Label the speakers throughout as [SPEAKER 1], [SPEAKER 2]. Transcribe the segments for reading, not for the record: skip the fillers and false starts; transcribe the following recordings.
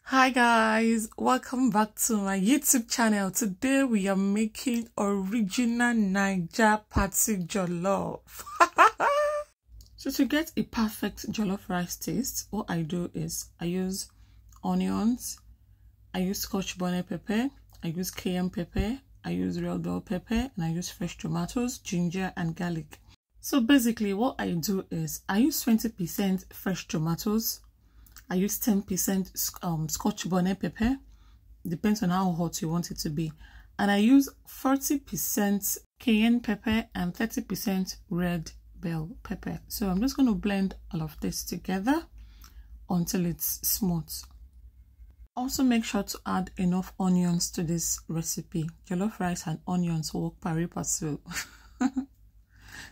[SPEAKER 1] Hi guys, welcome back to my YouTube channel. Today we are making original Naija Party Jollof. So to get a perfect jollof rice taste, what I do is I use onions, I use Scotch bonnet pepper, I use Cayenne pepper, I use real bell pepper, and I use fresh tomatoes, ginger and garlic. So basically what I do is I use 20% fresh tomatoes, I use 10% Scotch bonnet pepper, depends on how hot you want it to be, and I use 40% Cayenne pepper and 30% red bell pepper. So I'm just going to blend all of this together until it's smooth. Also make sure to add enough onions to this recipe. Jollof rice and onions work pari passu.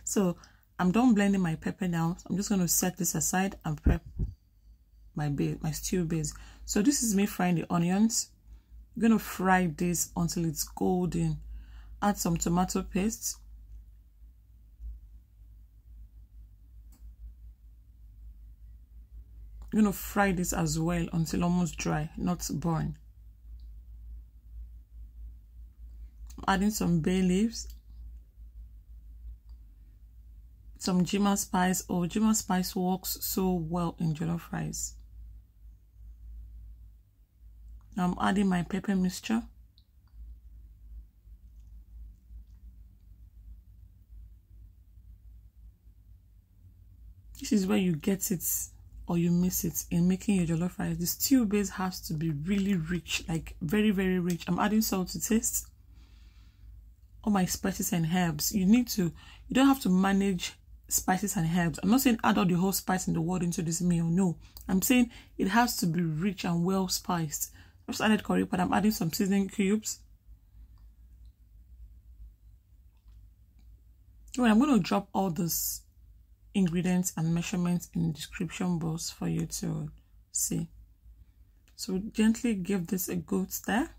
[SPEAKER 1] So I'm done blending my pepper now. I'm just going to set this aside and prep my stew base. So this is me frying the onions. I'm going to fry this until it's golden. Add some tomato paste. I'm going to fry this as well until almost dry, not burn. Adding some bay leaves, some Gyma spice. Oh, Gyma spice works so well in jollof rice. I'm adding my pepper mixture. This is where you get it or you miss it in making your jollof rice. The stew base has to be really rich, like very, very rich. I'm adding salt to taste. All my spices and herbs. You don't have to manage spices and herbs. I'm not saying add all the whole spice in the world into this meal. No, I'm saying it has to be rich and well spiced. I just added curry powder. I'm adding some seasoning cubes. Well, I'm going to drop all those ingredients and measurements in the description box for you to see. So gently give this a good stir.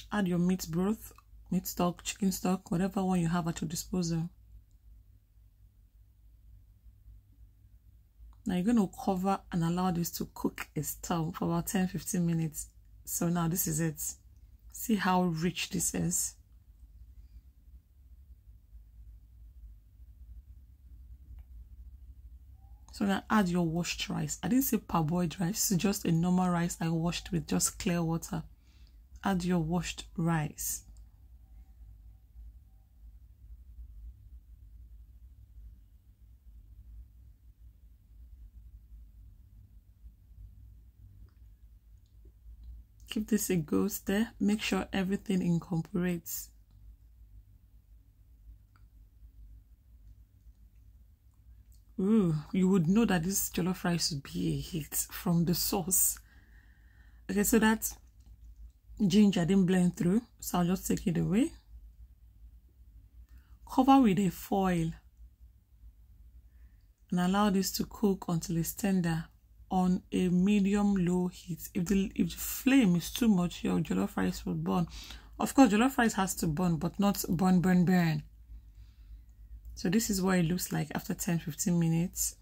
[SPEAKER 1] Add your meat broth, meat stock, chicken stock, whatever one you have at your disposal. Now you're going to cover and allow this to cook a stir for about 10-15 minutes. So now this is it. See how rich this is. So now add your washed rice. I didn't say parboiled rice. It's just a normal rice I washed with just clear water. Add your washed rice. Give this a go stir. Make sure everything incorporates. Ooh, you would know that this jollof rice would be a hit from the sauce. Okay, so that ginger didn't blend through, so I'll just take it away. Cover with a foil and allow this to cook until it's tender on a medium-low heat. If the flame is too much, your jollof rice will burn. Of course, jollof rice has to burn, but not burn. So this is what it looks like after 10-15 minutes.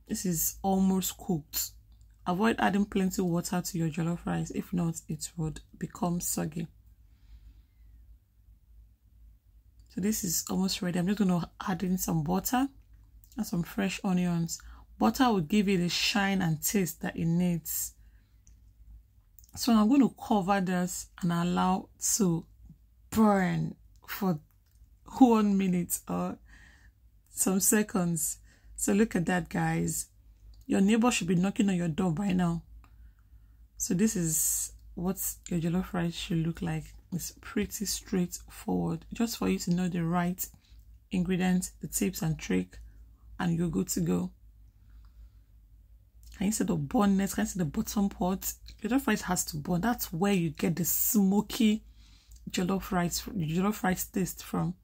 [SPEAKER 1] This is almost cooked. Avoid adding plenty of water to your jollof rice. If not, it would become soggy. So this is almost ready. I'm just going to add in some butter and some fresh onions. Butter will give it the shine and taste that it needs. So I'm going to cover this and allow to burn for 1 minute or some seconds. So look at that, guys. Your neighbor should be knocking on your door by now. So this is what your jollof rice should look like. It's pretty straightforward. Just for you to know the right ingredients, the tips and trick, and you're good to go. And instead of bonnet, can you see the bottom part? Jollof rice has to burn. That's where you get the smoky jollof rice taste from.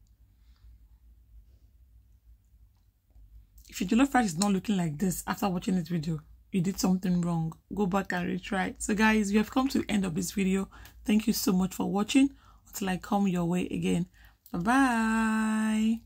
[SPEAKER 1] If your jollof rice is not looking like this after watching this video, you did something wrong. Go back and retry. So guys, we have come to the end of this video. Thank you so much for watching. Until I come your way again. Bye bye.